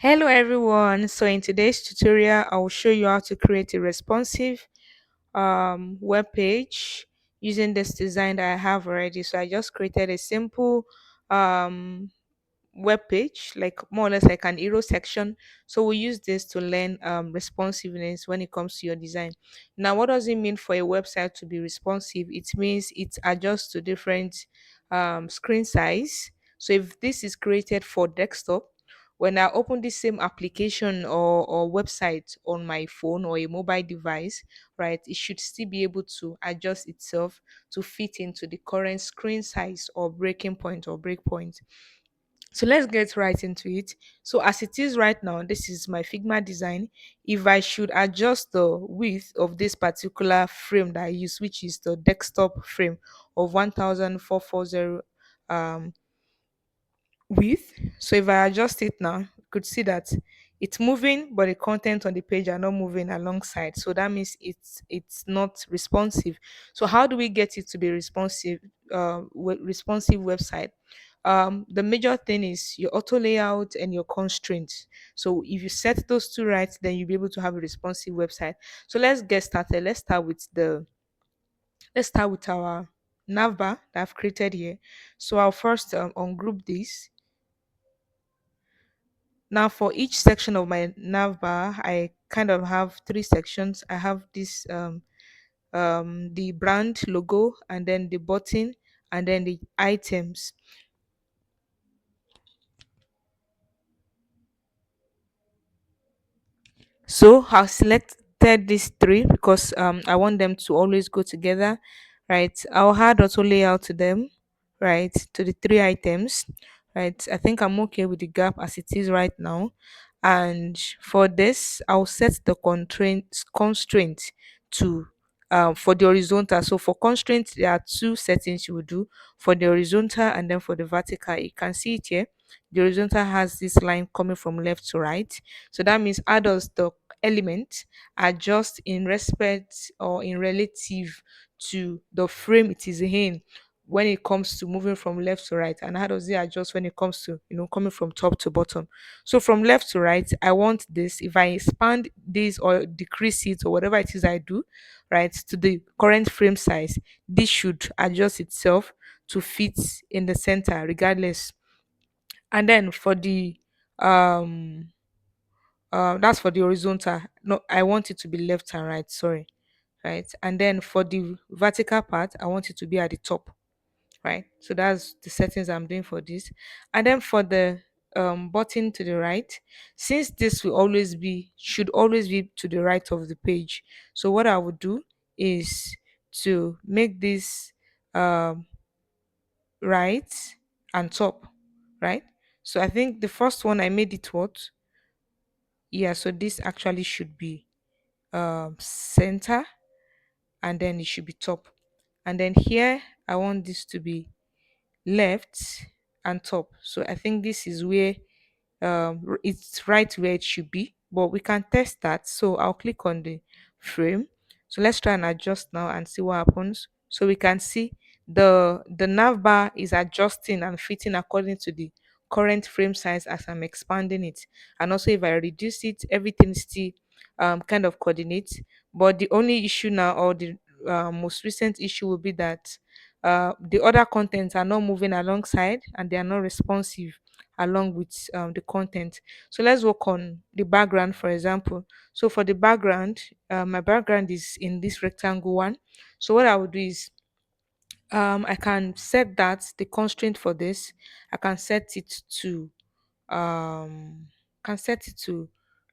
Hello everyone. So in today's tutorial, I will show you how to create a responsive web page using this design that I have already. So I just created a simple um, web page, like more or less like an hero section. So we use this to learn responsiveness when it comes to your design. Now, what does it mean for a website to be responsive? It means it adjusts to different screen size. So if this is created for desktop, when I open the same application or website on my phone or a mobile device, right, it should still be able to adjust itself to fit into the current screen size or breaking point or breakpoint. So let's get right into it. So as it is right now, this is my Figma design. If I should adjust the width of this particular frame that I use, which is the desktop frame of 1440 um, width. So if I adjust it now, you could see that it's moving, but the content on the page are not moving alongside. So that means it's not responsive. So how do we get it to be responsive? Responsive website. The major thing is your auto layout and your constraints. So if you set those two right, then you'll be able to have a responsive website. So let's get started. Let's start with our navbar that I've created here. So I'll first ungroup this. Now, for each section of my navbar, I kind of have three sections. I have this the brand logo, and then the button, and then the items. So I've selected these three because I want them to always go together, right? I'll add auto layout to them, right? To the three items, right? I think I'm okay with the gap as it is right now. And for this, I'll set the constraint to for the horizontal. So for constraint, there are two settings you will do for the horizontal and then for the vertical. You can see it here. The horizontal has this line coming from left to right. So that means how does the element adjust in respect or in relative to the frame it is in when it comes to moving from left to right, and how does it adjust when it comes to coming from top to bottom. So from left to right, I want this. If I expand this or decrease it or whatever it is I do, right, to the current frame size, this should adjust itself to fit in the center regardless. And then for the um that's for the horizontal. No, I want it to be left and right, sorry. Right, and then for the vertical part, I want it to be at the top, right? So that's the settings I'm doing for this. And then for the button to the right, since this will always be should always be to the right of the page, so what I would do is to make this um right and top, right? So I think the first one I made it what, yeah, so this actually should be center, and then it should be top. And then here I want this to be left and top. So I think this is where it's right where it should be, but we can test that. So I'll click on the frame. So let's try and adjust now and see what happens. So we can see the nav bar is adjusting and fitting according to the current frame size as I'm expanding it. And also if I reduce it, everything still kind of coordinates. But the only issue now, or the most recent issue, will be that the other contents are not moving alongside and they are not responsive along with the content. So let's work on the background, for example. So for the background, my background is in this rectangle one. So what I would do is I can set that the constraint for this. I can set it to um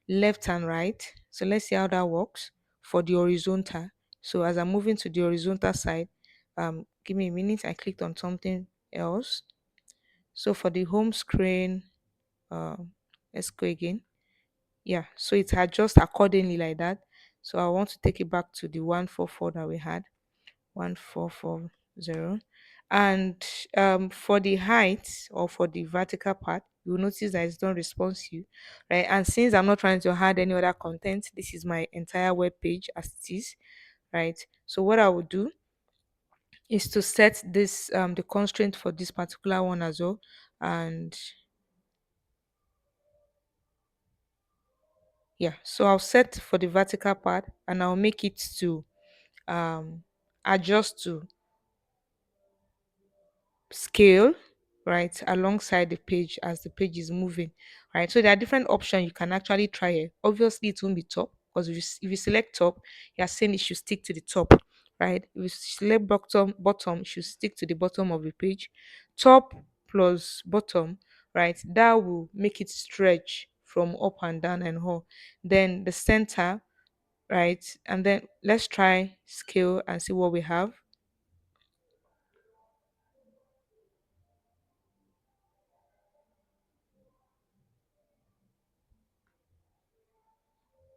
left and right. So let's see how that works for the horizontal. So as I'm moving to the horizontal side, give me a minute. I clicked on something else. So for the home screen, um, let's go again. Yeah, so it adjusts accordingly like that. So I want to take it back to the 144 that we had, 1440. And for the height or for the vertical part, you'll notice that it's not responsive, right? And since I'm not trying to add any other content, this is my entire web page as it is, right? So what I would do is to set this the constraint for this particular one as well. And Yeah, so I'll set for the vertical part and I'll make it to um adjust to scale, right, alongside the page as the page is moving, right. So there are different options you can actually try it. Obviously it won't be top, because if you select top, you're saying it should stick to the top, right. If you select bottom, it should stick to the bottom of the page. Top plus bottom, right, that will make it stretch from up and down and all. Then the center, right, and then let's try scale and see what we have.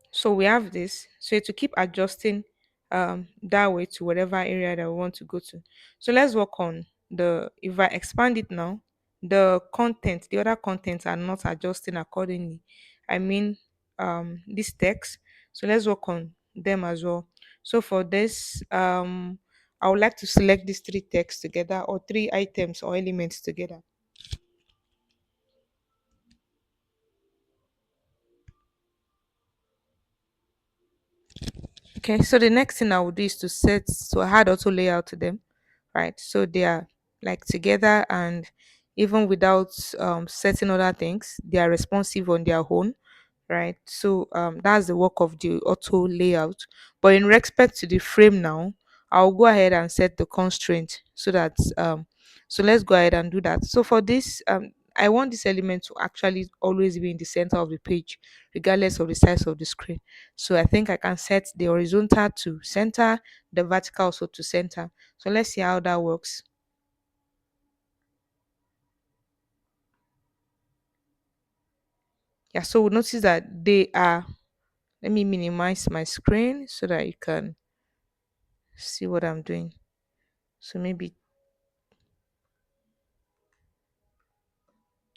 So we have this. So to keep adjusting that way to whatever area that we want to go to. So let's work on the, if I expand it now, the content, the other contents are not adjusting accordingly. I mean this text. So let's work on them as well. So for this, I would like to select these three texts together, or three items or elements together. Okay, so the next thing I will do is to add auto layout to them, right? So they are like together, and even without setting other things, they are responsive on their own, right? So that's the work of the auto layout. But in respect to the frame now, I'll go ahead and set the constraint so that so let's go ahead and do that. So for this, I want this element to actually always be in the center of the page, regardless of the size of the screen. So I think I can set the horizontal to center, the vertical also to center. So let's see how that works. Yeah, so we notice that they are, let me minimize my screen so that you can see what I'm doing. So maybe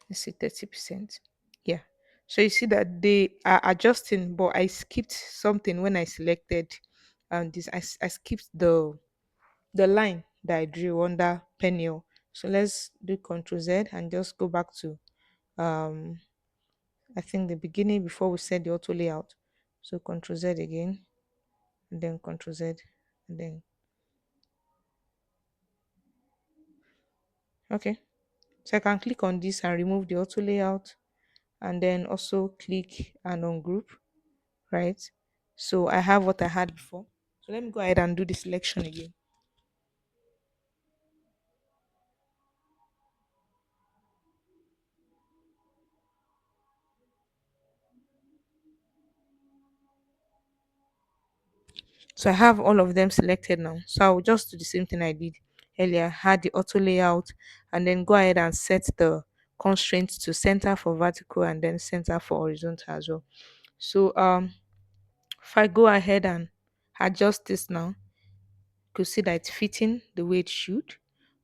let's say 30%. Yeah. So you see that they are adjusting, but I skipped something when I selected this. I skipped the line that I drew under panel. So let's do Control Z and just go back to um I think the beginning before we set the auto layout. So Control Z again, and then Control Z, and then okay. So I can click on this and remove the auto layout, and then also click and ungroup, right? So I have what I had before. So let me go ahead and do the selection again. So I have all of them selected now. So I'll just do the same thing I did earlier, had the auto layout, and then go ahead and set the constraints to center for vertical and then center for horizontal as well. So if I go ahead and adjust this now, could see that it's fitting the way it should,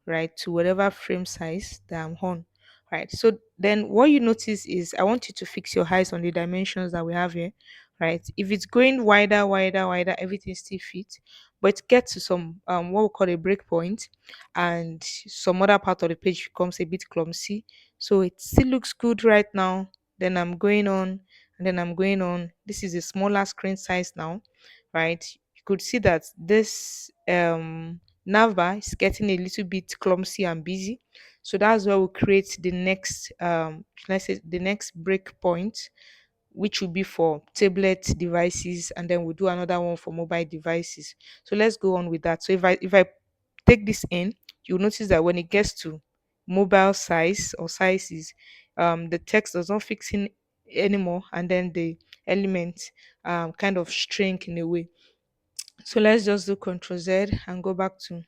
right, to whatever frame size that I'm on, right. So then what you notice is I want you to fix your eyes on the dimensions that we have here, right. If it's going wider, wider, wider, everything still fits, but it gets to some what we call a break point, and some other part of the page becomes a bit clumsy. So it still looks good right now. Then I'm going on, and then I'm going on. This is a smaller screen size now, right. You could see that this navbar is getting a little bit clumsy and busy. So that's where we create the next let's say the next break point, which will be for tablet devices, and then we'll do another one for mobile devices. So let's go on with that. So if I take this in, you'll notice that when it gets to mobile size or sizes, the text does not fix in anymore, and then the element kind of shrink in a way. So let's just do Control Z and go back to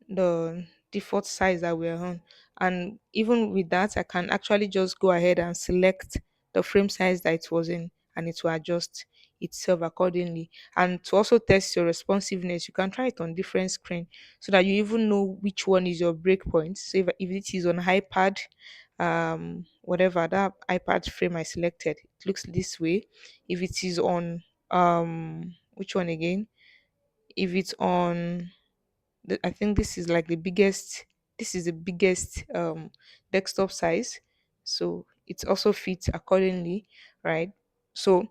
the default size that we're on. And even with that, I can actually just go ahead and select the frame size that it was in, and it will adjust itself accordingly. And to also test your responsiveness, you can try it on different screen so that you even know which one is your breakpoint. So if it is on iPad, whatever that iPad frame I selected, it looks this way. If it is on which one again? If it's on I think this is like the biggest, this is the biggest desktop size, so it also fits accordingly, right. So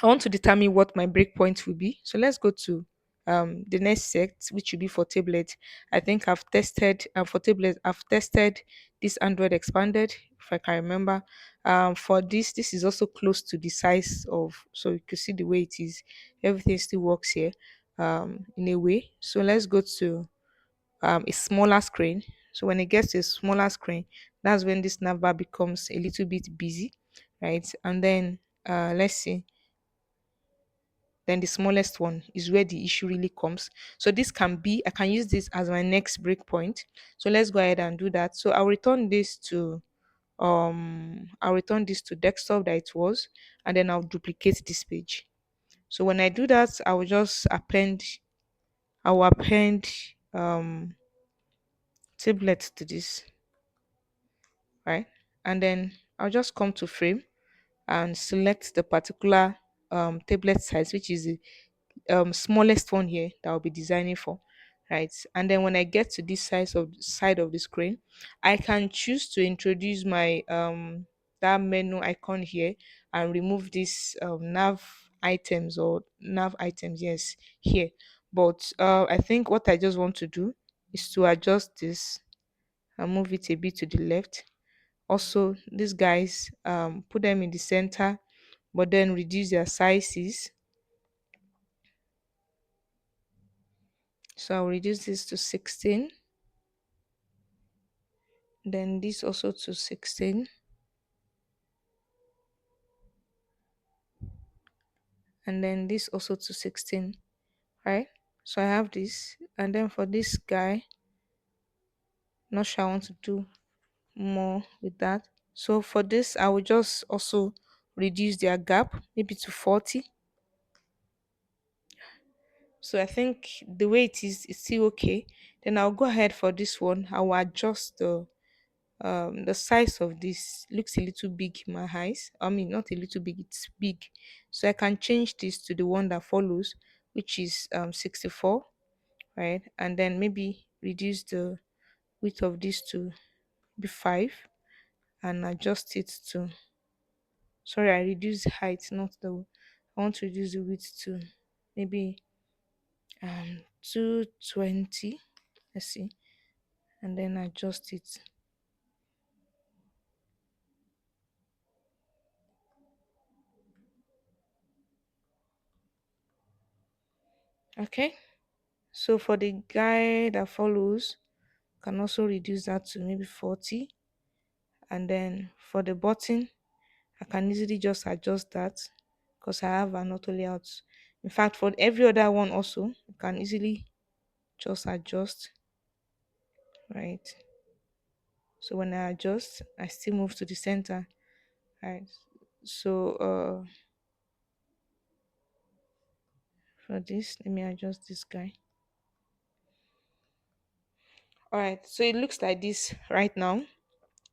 I want to determine what my breakpoint will be. So let's go to the next set, which will be for tablet. I think I've tested for tablet. I've tested this Android expanded, if I can remember. For this is also close to the size of. So you can see the way it is. Everything still works here, in a way. So let's go to a smaller screen. So when it gets to a smaller screen, that's when this navbar becomes a little bit busy, right? And then let's see, then the smallest one is where the issue really comes. So this can be, I can use this as my next breakpoint. So let's go ahead and do that. So I'll return this to desktop that it was, and then I'll duplicate this page. So when I do that, I will append tablet to this, right? And then I'll just come to frame and select the particular tablet size, which is the smallest one here that I'll be designing for, right? And then when I get to this side of the screen, I can choose to introduce my that menu icon here and remove this nav items, yes, here. But I think what I just want to do is to adjust this and move it a bit to the left. Also, these guys, put them in the center, but then reduce their sizes. So I'll reduce this to 16, then this also to 16, and then this also to 16, right? So I have this, and then for this guy, not sure I want to do more with that. So for this, I will just also reduce their gap maybe to 40. So I think the way it is still okay. Then I'll go ahead for this one. I will adjust the size of this. Looks a little big in my eyes. I mean, not a little big, it's big. So I can change this to the one that follows, which is 64, right? And then maybe reduce the width of this to be 5 and adjust it to, sorry, I reduce the height, not the, I want to reduce the width to maybe 220. Let's see, and then adjust it. Okay, so for the guy that follows, can also reduce that to maybe 40. And then for the button, I can easily just adjust that because I have an auto layout. In fact, for every other one also, I can easily just adjust, right? So when I adjust, I still move to the center, right? So for this, let me adjust this guy. All right, so it looks like this right now.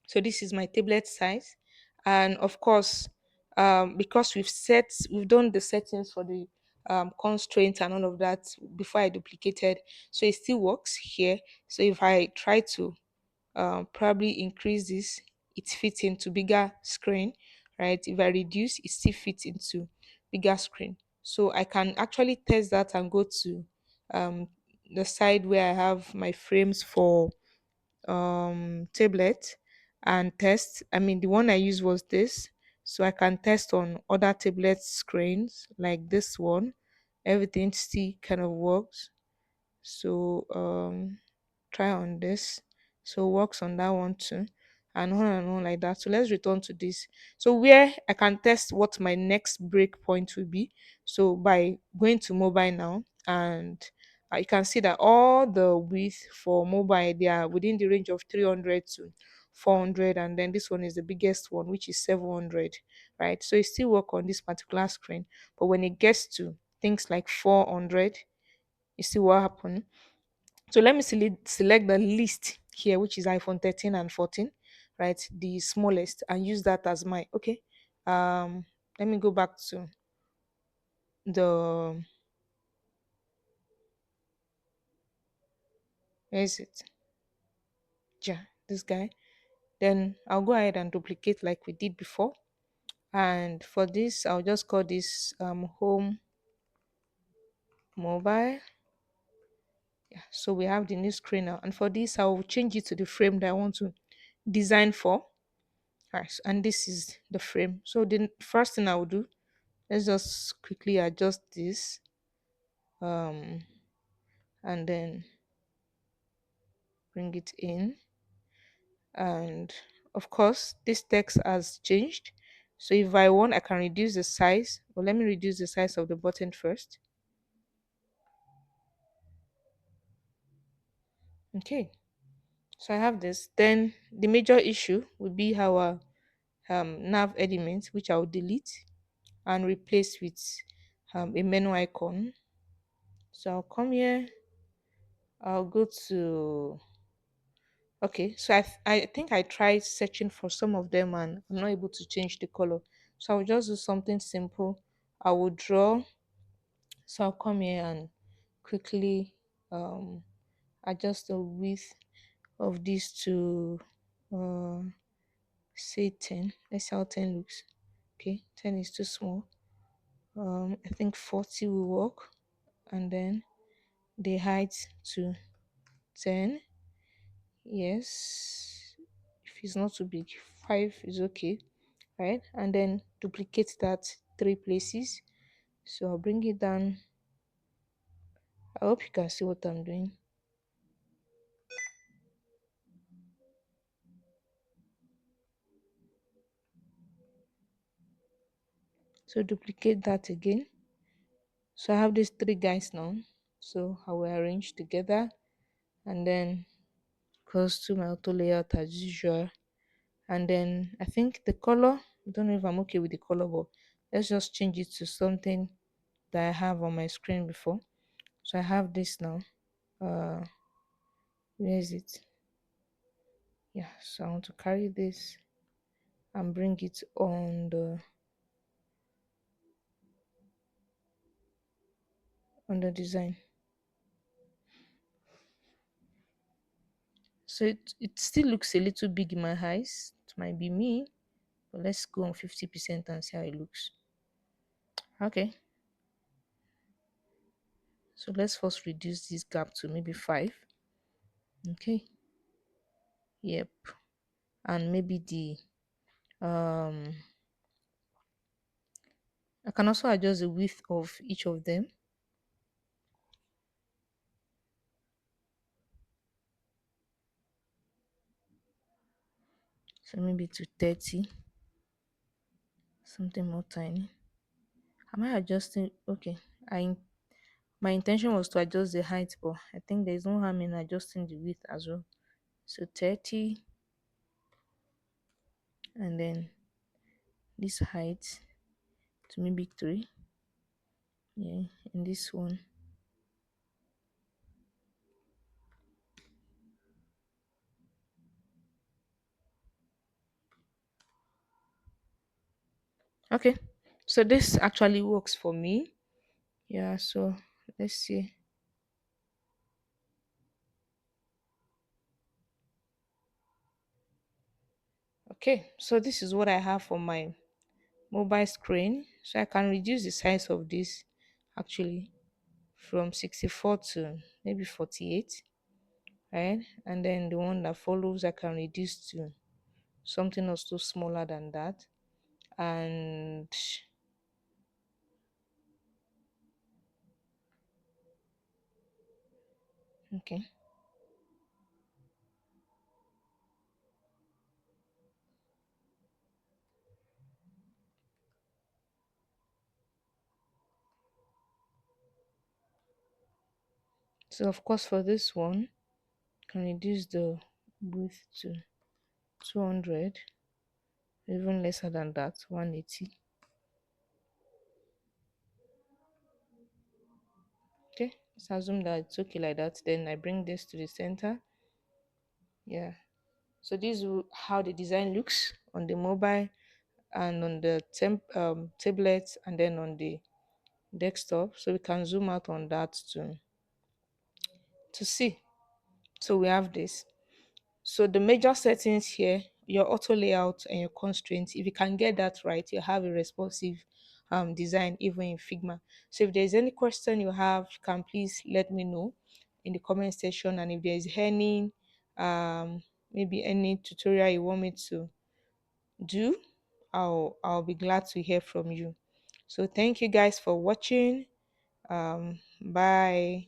So this is my tablet size, and of course, because we've done the settings for the constraints and all of that before I duplicated, so it still works here. So if I try to probably increase this, it fits into bigger screen, right? If I reduce, it still fits into bigger screen. So I can actually test that and go to um, the side where I have my frames for tablet and test. I mean, the one I used was this, so I can test on other tablet screens like this one. Everything still kind of works. So try on this, so works on that one too, and on like that. So let's return to this, so where I can test what my next break point will be. So by going to mobile now, and you can see that all the width for mobile, they are within the range of 300 to 400, and then this one is the biggest one, which is 700, right? So it still work on this particular screen, but when it gets to things like 400, you see what happened. So let me select the least here, which is iPhone 13 and 14, right? The smallest, and use that as my, okay. Let me go back to the, where is it? Yeah, this guy. Then I'll go ahead and duplicate like we did before, And for this, I'll just call this home mobile. Yeah, so we have the new screen now. And for this, I'll change it to the frame that I want to design for. Alright, and this is the frame. So the first thing I will do, let's just quickly adjust this. Um and then bring it in. And of course, this text has changed. So if I want, I can reduce the size. But let me reduce the size of the button first. Okay, so I have this. Then the major issue would be our nav element, which I'll delete and replace with a menu icon. So I'll come here, I'll go to, okay, so I think I tried searching for some of them and I'm not able to change the color. So I'll just do something simple. I will draw. So I'll come here and quickly um, adjust the width of these to uh, say 10. Let's see how 10 looks. Okay, 10 is too small. I think 40 will work. And then the height to 10. Yes, if it's not too big, 5 is okay, right? And then duplicate that 3 places. So I'll bring it down. I hope you can see what I'm doing. So duplicate that again. So I have these 3 guys now. So I will arrange together and then goes to my auto layout as usual. And then I think the color, I don't know if I'm okay with the color, but let's just change it to something that I have on my screen before. So I have this now. Uh, where is it? Yeah, so I want to carry this and bring it on the design. So it still looks a little big in my eyes. It might be me, but let's go on 50% and see how it looks. Okay, so let's first reduce this gap to maybe 5. Okay, yep, and maybe the um I can also adjust the width of each of them. So maybe to 30, something more tiny. Am I adjusting? Okay, I my intention was to adjust the height, but I think there's no harm in adjusting the width as well. So 30, and then this height to maybe 3. Yeah, and this one. Okay, so this actually works for me. Yeah, so let's see. Okay, so this is what I have for my mobile screen. So I can reduce the size of this actually from 64 to maybe 48, right? And then the one that follows I can reduce to something also smaller than that. And okay, so of course for this one can reduce the width to 200, even lesser than that, 180. Okay, let's assume that it's okay like that. Then I bring this to the center. Yeah, so this is how the design looks on the mobile and on the tablet and then on the desktop. So we can zoom out on that to see. So we have this. So the major settings here your auto layout and your constraints. If you can get that right, you have a responsive design even in Figma. So if there's any question you have, you can please let me know in the comment section. And if there's any maybe any tutorial you want me to do, I'll be glad to hear from you. So thank you guys for watching. Bye.